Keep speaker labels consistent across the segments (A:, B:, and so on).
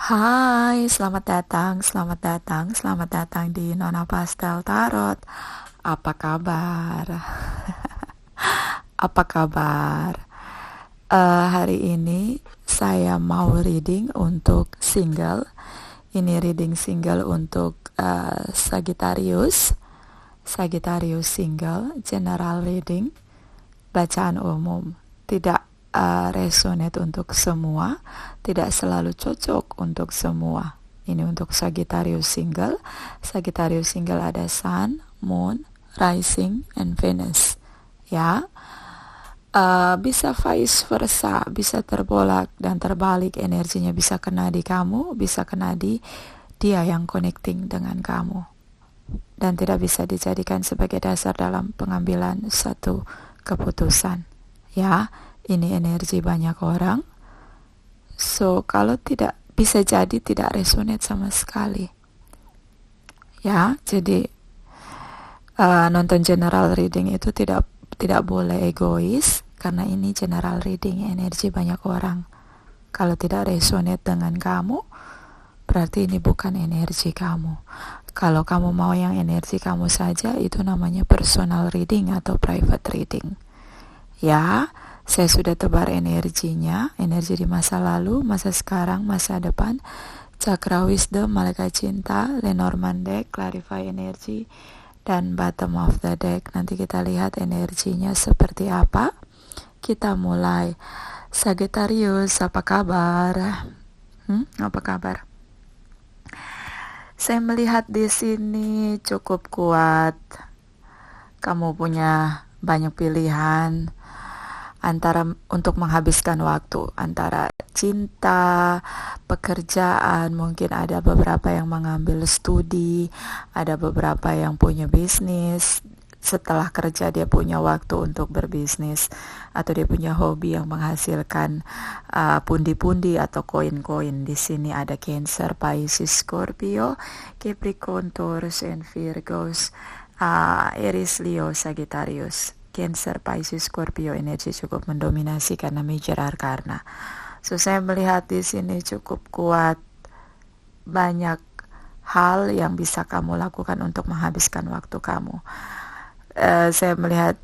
A: Hai, selamat datang di Nona Pastel Tarot. Apa kabar? Apa kabar? Hari ini saya mau reading untuk single. Ini reading single untuk Sagittarius. Sagittarius single, general reading, bacaan umum. Tidak resonate untuk semua, tidak selalu cocok untuk semua. Ini untuk Sagittarius single. Sagittarius single ada Sun, Moon, Rising, and Venus. Ya, bisa vice versa, bisa terbolak dan terbalik, energinya bisa kena di kamu, bisa kena di dia yang connecting dengan kamu, dan tidak bisa dijadikan sebagai dasar dalam pengambilan satu keputusan. Ya, ini energi banyak orang. So, kalau tidak, bisa jadi tidak resonate sama sekali. Ya, jadi nonton general reading itu tidak boleh egois, karena ini general reading, energi banyak orang. Kalau tidak resonate dengan kamu, berarti ini bukan energi kamu. Kalau kamu mau yang energi kamu saja, itu namanya personal reading atau private reading. Ya, saya sudah tebar energinya, energi di masa lalu, masa sekarang, masa depan, Cakra Wisdom, Malaikat Cinta, Lenormand deck, Clarify energi, dan bottom of the deck. Nanti kita lihat energinya seperti apa. Kita mulai. Sagittarius, apa kabar? Apa kabar? Saya melihat di sini cukup kuat. Kamu punya banyak pilihan antara untuk menghabiskan waktu, antara cinta, pekerjaan, mungkin ada beberapa yang mengambil studi, ada beberapa yang punya bisnis. Setelah kerja dia punya waktu untuk berbisnis, atau dia punya hobi yang menghasilkan pundi-pundi atau koin-koin. Di sini ada Cancer, Pisces, Scorpio, Capricorn, Taurus, and Virgos, Aries, Leo, Sagittarius. Cancer, Pisces, Scorpio energi cukup mendominasi karena major arcana. So, saya melihat di sini cukup kuat, banyak hal yang bisa kamu lakukan untuk menghabiskan waktu kamu. Saya melihat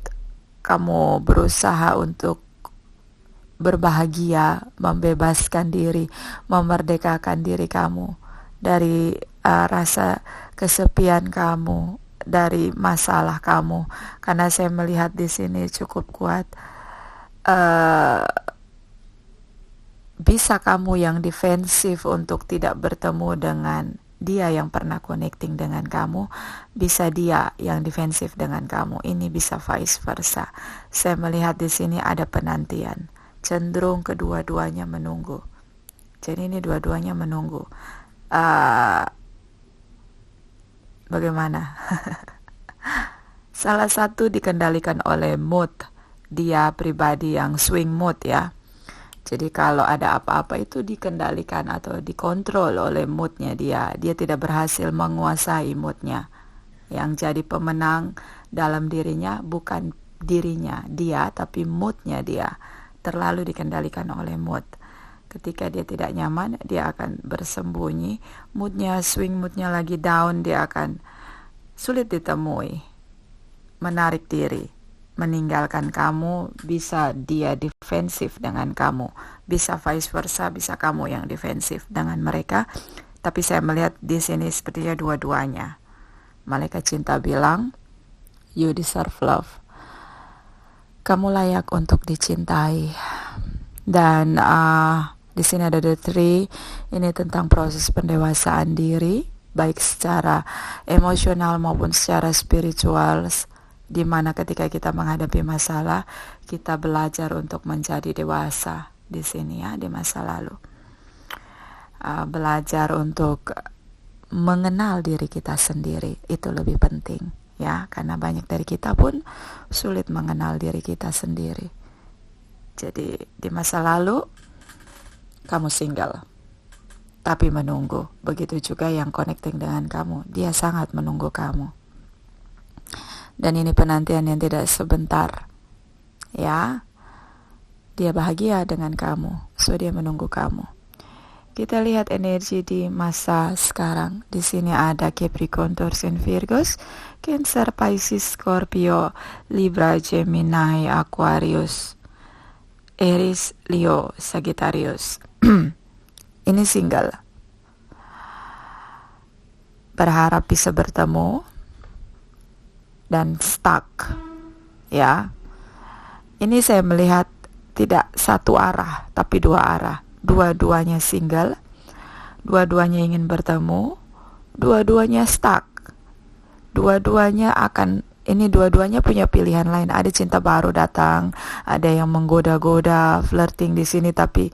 A: kamu berusaha untuk berbahagia, membebaskan diri, memerdekakan diri kamu dari rasa kesepian kamu, dari masalah kamu, karena saya melihat di sini cukup kuat. Bisa kamu yang defensif untuk tidak bertemu dengan dia yang pernah connecting dengan kamu, bisa dia yang defensif dengan kamu. Ini bisa vice versa. Saya melihat di sini ada penantian, cenderung kedua-duanya menunggu. Jadi ini dua-duanya menunggu. Bagaimana? Salah satu dikendalikan oleh mood dia pribadi yang swing mood, ya. Jadi kalau ada apa-apa itu dikendalikan atau dikontrol oleh moodnya dia. Dia tidak berhasil menguasai moodnya. Yang jadi pemenang dalam dirinya bukan dirinya dia, tapi moodnya dia. Terlalu dikendalikan oleh mood. Ketika dia tidak nyaman, dia akan bersembunyi. Moodnya, swing moodnya lagi down, dia akan sulit ditemui. Menarik diri, meninggalkan kamu. Bisa dia defensif dengan kamu, bisa vice versa, bisa kamu yang defensif dengan mereka. Tapi saya melihat di sini sepertinya dua-duanya. Malaikat Cinta bilang, you deserve love. Kamu layak untuk dicintai. Dan di sini ada the three. Ini tentang proses pendewasaan diri, baik secara emosional maupun secara spiritual, di mana ketika kita menghadapi masalah, kita belajar untuk menjadi dewasa di sini, ya, di masa lalu. Belajar untuk mengenal diri kita sendiri, itu lebih penting, ya, karena banyak dari kita pun sulit mengenal diri kita sendiri. Jadi di masa lalu kamu single, tapi menunggu. Begitu juga yang connecting dengan kamu, dia sangat menunggu kamu. Dan ini penantian yang tidak sebentar, ya. Dia bahagia dengan kamu, so dia menunggu kamu. Kita lihat energi di masa sekarang. Di sini ada Capricorn, Taurus, and Virgos, Cancer, Pisces, Scorpio, Libra, Gemini, Aquarius, Aries, Leo, Sagittarius. Ini single. Berharap bisa bertemu dan stuck. Ya. Ini saya melihat tidak satu arah, tapi dua arah. Dua-duanya single, dua-duanya ingin bertemu, dua-duanya stuck, dua-duanya dua-duanya punya pilihan lain. Ada cinta baru datang, ada yang menggoda-goda, flirting di sini, tapi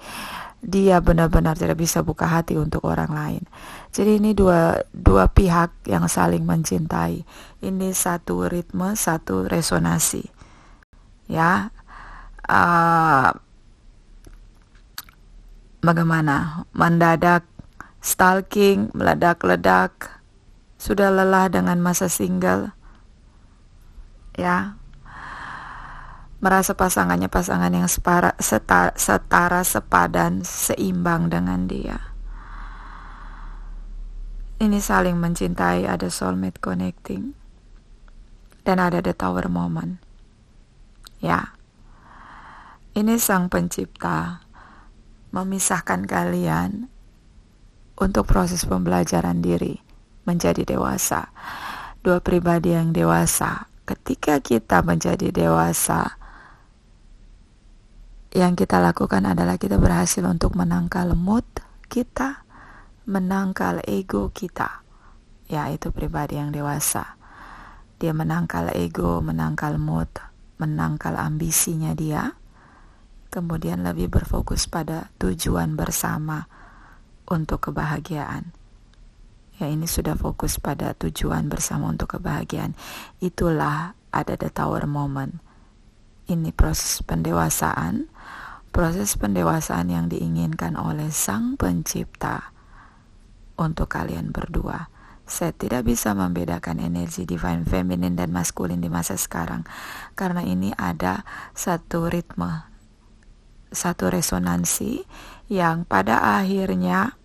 A: dia benar-benar tidak bisa buka hati untuk orang lain. Jadi ini dua pihak yang saling mencintai. Ini satu ritme, satu resonansi. Ya, bagaimana? Mendadak stalking, meledak-ledak, sudah lelah dengan masa single, ya, merasa pasangannya pasangan yang setara, sepadan, seimbang dengan dia. Ini saling mencintai, ada soulmate connecting, dan ada the tower moment. Ya, ini sang pencipta memisahkan kalian untuk proses pembelajaran diri menjadi dewasa. Dua pribadi yang dewasa. Ketika kita menjadi dewasa, yang kita lakukan adalah kita berhasil untuk menangkal mood kita, menangkal ego kita. Ya, itu pribadi yang dewasa. Dia menangkal ego, menangkal mood, menangkal ambisinya dia. Kemudian lebih berfokus pada tujuan bersama untuk kebahagiaan. Ya, ini sudah fokus pada tujuan bersama untuk kebahagiaan. Itulah ada the tower moment. Ini proses pendewasaan yang diinginkan oleh sang pencipta untuk kalian berdua. Saya tidak bisa membedakan energi divine feminine dan maskulin di masa sekarang, karena ini ada satu ritme, satu resonansi yang pada akhirnya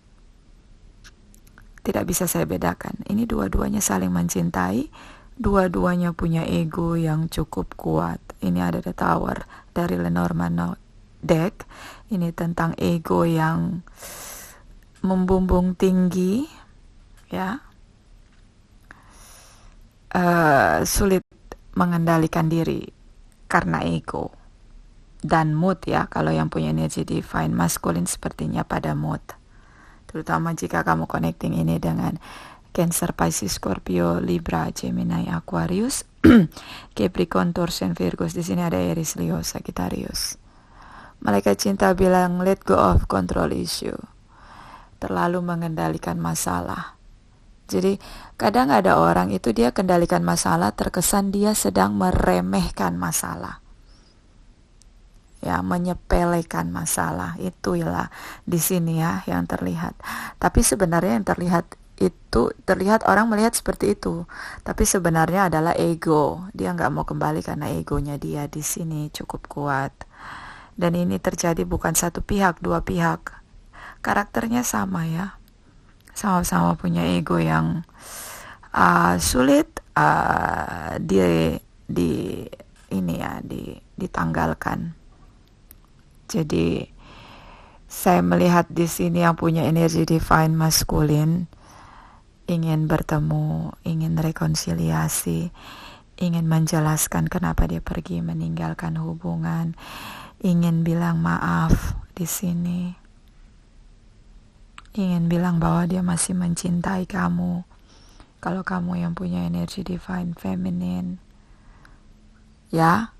A: tidak bisa saya bedakan. Ini dua-duanya saling mencintai, dua-duanya punya ego yang cukup kuat. Ini ada the tower dari Lenormand deck. Ini tentang ego yang membumbung tinggi, ya, sulit mengendalikan diri karena ego. Dan mood, ya, kalau yang punya energi divine masculine sepertinya pada mood, terutama jika kamu connecting ini dengan Cancer, Pisces, Scorpio, Libra, Gemini, Aquarius, Capricorn, Taurus, and Virgos. Di sini ada Aries, Leo, Sagittarius. Malaikat cinta bilang let go of control issue, terlalu mengendalikan masalah. Jadi kadang ada orang itu dia kendalikan masalah, terkesan dia sedang meremehkan masalah, ya, menyepelekan masalah. Itulah di sini, ya, yang terlihat. Tapi sebenarnya yang terlihat orang melihat seperti itu, tapi sebenarnya adalah ego. Dia nggak mau kembali karena egonya dia di sini cukup kuat. Dan ini terjadi bukan satu pihak, dua pihak. Karakternya sama, ya, sama-sama punya ego yang sulit ditanggalkan. Jadi saya melihat di sini yang punya energi divine masculine ingin bertemu, ingin rekonsiliasi, ingin menjelaskan kenapa dia pergi meninggalkan hubungan, ingin bilang maaf di sini, ingin bilang bahwa dia masih mencintai kamu. Kalau kamu yang punya energi divine feminine, ya.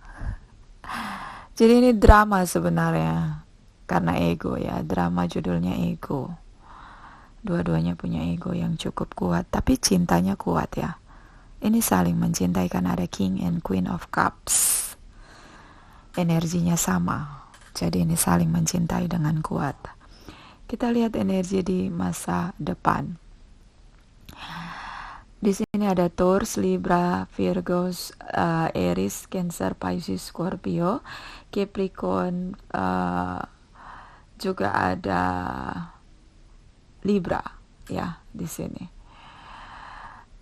A: Jadi ini drama sebenarnya karena ego, ya, drama judulnya ego. Dua-duanya punya ego yang cukup kuat, tapi cintanya kuat, ya. Ini saling mencintai karena ada King and Queen of Cups. Energinya sama. Jadi ini saling mencintai dengan kuat. Kita lihat energi di masa depan. Di sini ada Taurus, Libra, Virgos, Aries, Cancer, Pisces, Scorpio, Capricorn, juga ada Libra ya di sini.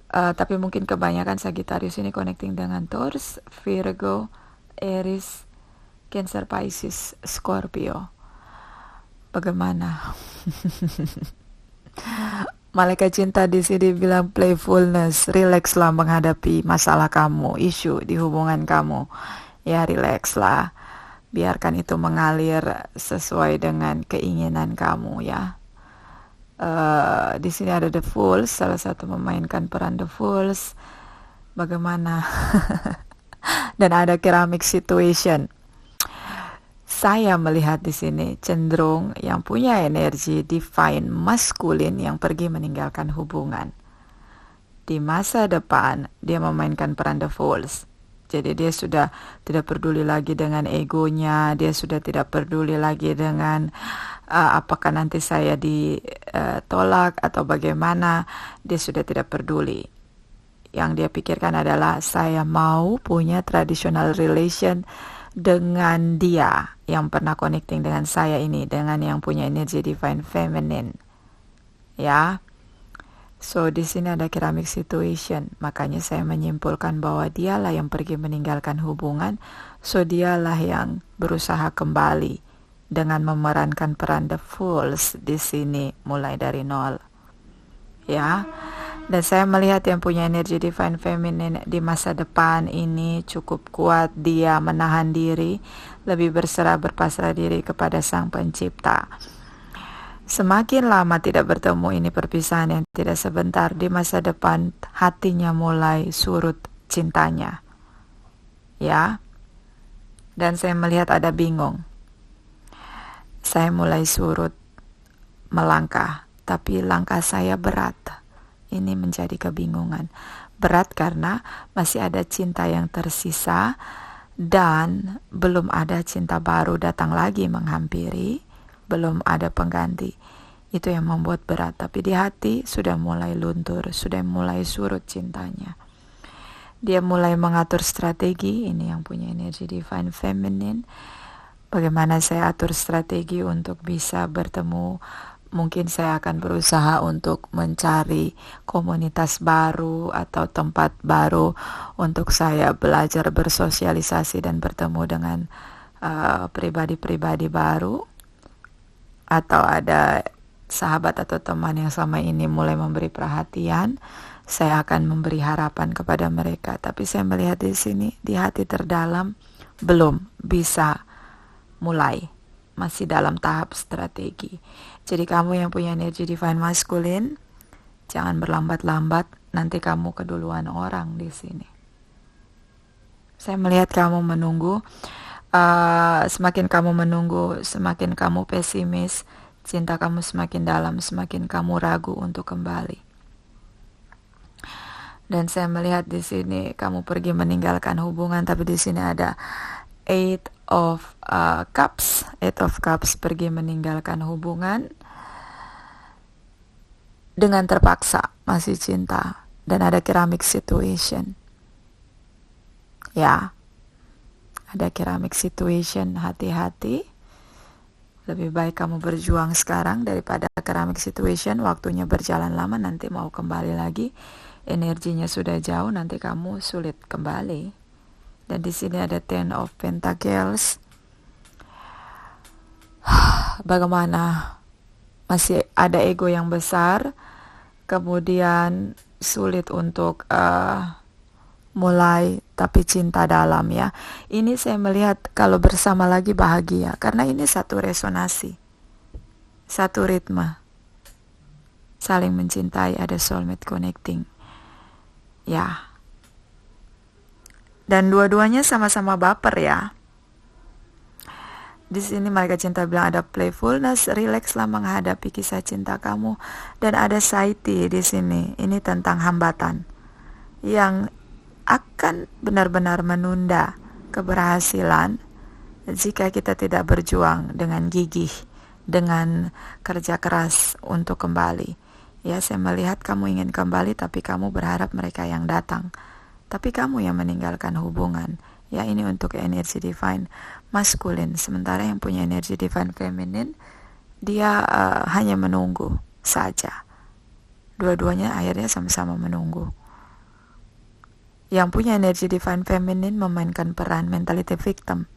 A: Tapi mungkin kebanyakan Sagittarius ini connecting dengan Taurus, Virgo, Aries, Cancer, Pisces, Scorpio. Bagaimana? Malaikat cinta di sini bilang playfulness, relaxlah menghadapi masalah kamu, isu di hubungan kamu. Ya relaxlah, biarkan itu mengalir sesuai dengan keinginan kamu ya. Di sini ada The Fools, salah satu memainkan peran The Fools. Bagaimana? Dan ada Ceramic Situation. Saya melihat di sini cenderung yang punya energi divine maskulin yang pergi meninggalkan hubungan. Di masa depan dia memainkan peran The Fools. Jadi dia sudah tidak peduli lagi dengan egonya, dia sudah tidak peduli lagi dengan apakah nanti saya ditolak atau bagaimana, dia sudah tidak peduli. Yang dia pikirkan adalah saya mau punya traditional relation dengan dia yang pernah connecting dengan saya ini, dengan yang punya energi divine feminine. Ya. So di sini ada Ceramic Situation, makanya saya menyimpulkan bahwa dialah yang pergi meninggalkan hubungan, so dialah yang berusaha kembali dengan memerankan peran The Fools di sini mulai dari nol. Ya. Dan saya melihat yang punya energi divine feminine di masa depan ini cukup kuat, dia menahan diri, lebih berserah berpasrah diri kepada Sang Pencipta. Semakin lama tidak bertemu, ini perpisahan yang tidak sebentar, di masa depan hatinya mulai surut cintanya. Ya. Dan saya melihat ada bingung. Saya mulai surut melangkah, tapi langkah saya berat. Ini menjadi kebingungan. Berat karena masih ada cinta yang tersisa dan belum ada cinta baru datang lagi menghampiri, belum ada pengganti. Itu yang membuat berat, tapi di hati sudah mulai luntur, sudah mulai surut cintanya. Dia mulai mengatur strategi, ini yang punya energi divine feminine. Bagaimana saya atur strategi untuk bisa bertemu. Mungkin saya akan berusaha untuk mencari komunitas baru atau tempat baru untuk saya belajar bersosialisasi dan bertemu dengan pribadi-pribadi baru. Atau ada sahabat atau teman yang selama ini mulai memberi perhatian, saya akan memberi harapan kepada mereka. Tapi saya melihat di sini, di hati terdalam, belum bisa mulai. Masih dalam tahap strategi. Jadi kamu yang punya energi divine maskulin, jangan berlambat-lambat, nanti kamu keduluan orang di sini. Saya melihat kamu menunggu, semakin kamu menunggu, semakin kamu pesimis, cinta kamu semakin dalam, semakin kamu ragu untuk kembali. Dan saya melihat di sini kamu pergi meninggalkan hubungan, tapi di sini ada Eight of Cups pergi meninggalkan hubungan dengan terpaksa, masih cinta, dan ada Ceramic Situation. Ya, ada Ceramic Situation, hati-hati. Lebih baik kamu berjuang sekarang daripada Ceramic Situation, waktunya berjalan lama, nanti mau kembali lagi, energinya sudah jauh, nanti kamu sulit kembali. Dan di sini ada Ten of Pentacles. Bagaimana? Masih ada ego yang besar, kemudian sulit untuk mulai, tapi cinta dalam ya. Ini saya melihat kalau bersama lagi bahagia, karena ini satu resonasi, satu ritme, saling mencintai, ada soulmate connecting. Ya. Dan dua-duanya sama-sama baper ya. Di sini malaikat cinta bilang ada playfulness, relaxlah menghadapi kisah cinta kamu, dan ada Saiti di sini. Ini tentang hambatan yang akan benar-benar menunda keberhasilan jika kita tidak berjuang dengan gigih, dengan kerja keras untuk kembali. Ya, saya melihat kamu ingin kembali, tapi kamu berharap mereka yang datang. Tapi kamu yang meninggalkan hubungan. Ya, ini untuk energi divine maskulin. Sementara yang punya energi divine feminine, dia hanya menunggu. saja. Dua-duanya akhirnya sama-sama menunggu. Yang punya energi divine feminine memainkan peran mentality victim.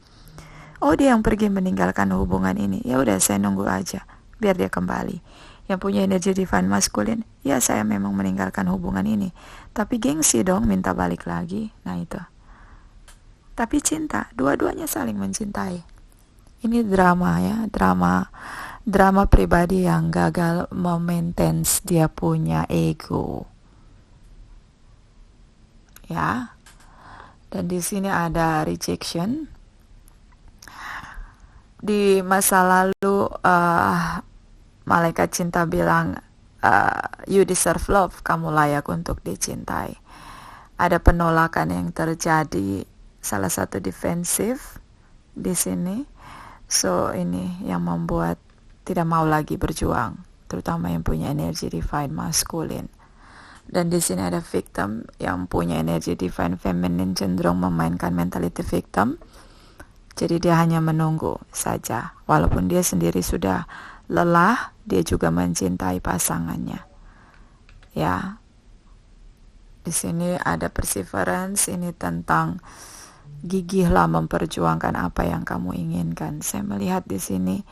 A: Oh, dia yang pergi meninggalkan hubungan ini. Ya udah, saya nunggu aja biar dia kembali. Yang punya energi divine masculine, ya saya memang meninggalkan hubungan ini, tapi gengsi dong minta balik lagi. Nah itu. Tapi cinta, dua-duanya saling mencintai. Ini drama ya, drama pribadi yang gagal memaintain dia punya ego. Ya. Dan di sini ada rejection. Di masa lalu malaikat cinta bilang you deserve love, kamu layak untuk dicintai. Ada penolakan yang terjadi, salah satu defensif di sini. So ini yang membuat tidak mau lagi berjuang, terutama yang punya energi divine masculine. Dan di sini ada victim yang punya energi divine feminine cenderung memainkan mentality victim. Jadi dia hanya menunggu saja, walaupun dia sendiri sudah lelah, dia juga mencintai pasangannya. Ya. Di sini ada perseverance, ini tentang gigihlah memperjuangkan apa yang kamu inginkan. Saya melihat di sini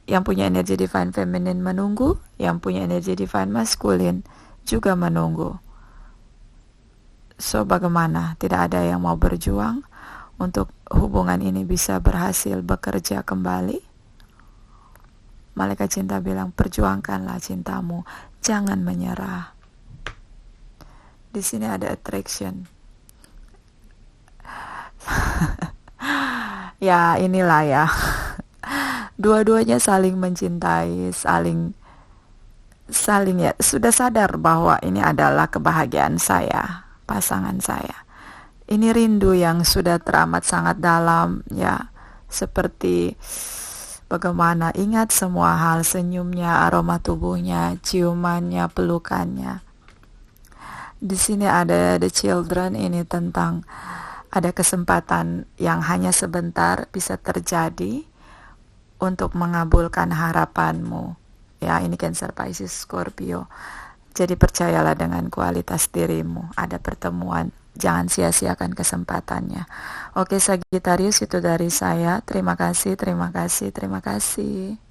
A: yang punya energi divine feminine menunggu, yang punya energi divine masculine juga menunggu. So bagaimana? Tidak ada yang mau berjuang untuk hubungan ini bisa berhasil bekerja kembali? Malaikat cinta bilang, perjuangkanlah cintamu, jangan menyerah. Di sini ada attraction. Ya inilah ya. Dua-duanya saling mencintai, saling ya sudah sadar bahwa ini adalah kebahagiaan saya, pasangan saya. Ini rindu yang sudah teramat sangat dalam ya, seperti bagaimana ingat semua hal, senyumnya, aroma tubuhnya, ciumannya, pelukannya. Di sini ada the children, ini tentang ada kesempatan yang hanya sebentar bisa terjadi untuk mengabulkan harapanmu. Ya, ini Cancer, Pisces, Scorpio. Jadi percayalah dengan kualitas dirimu. Ada pertemuan, jangan sia-siakan kesempatannya. Oke, Sagittarius, itu dari saya. Terima kasih, terima kasih, terima kasih.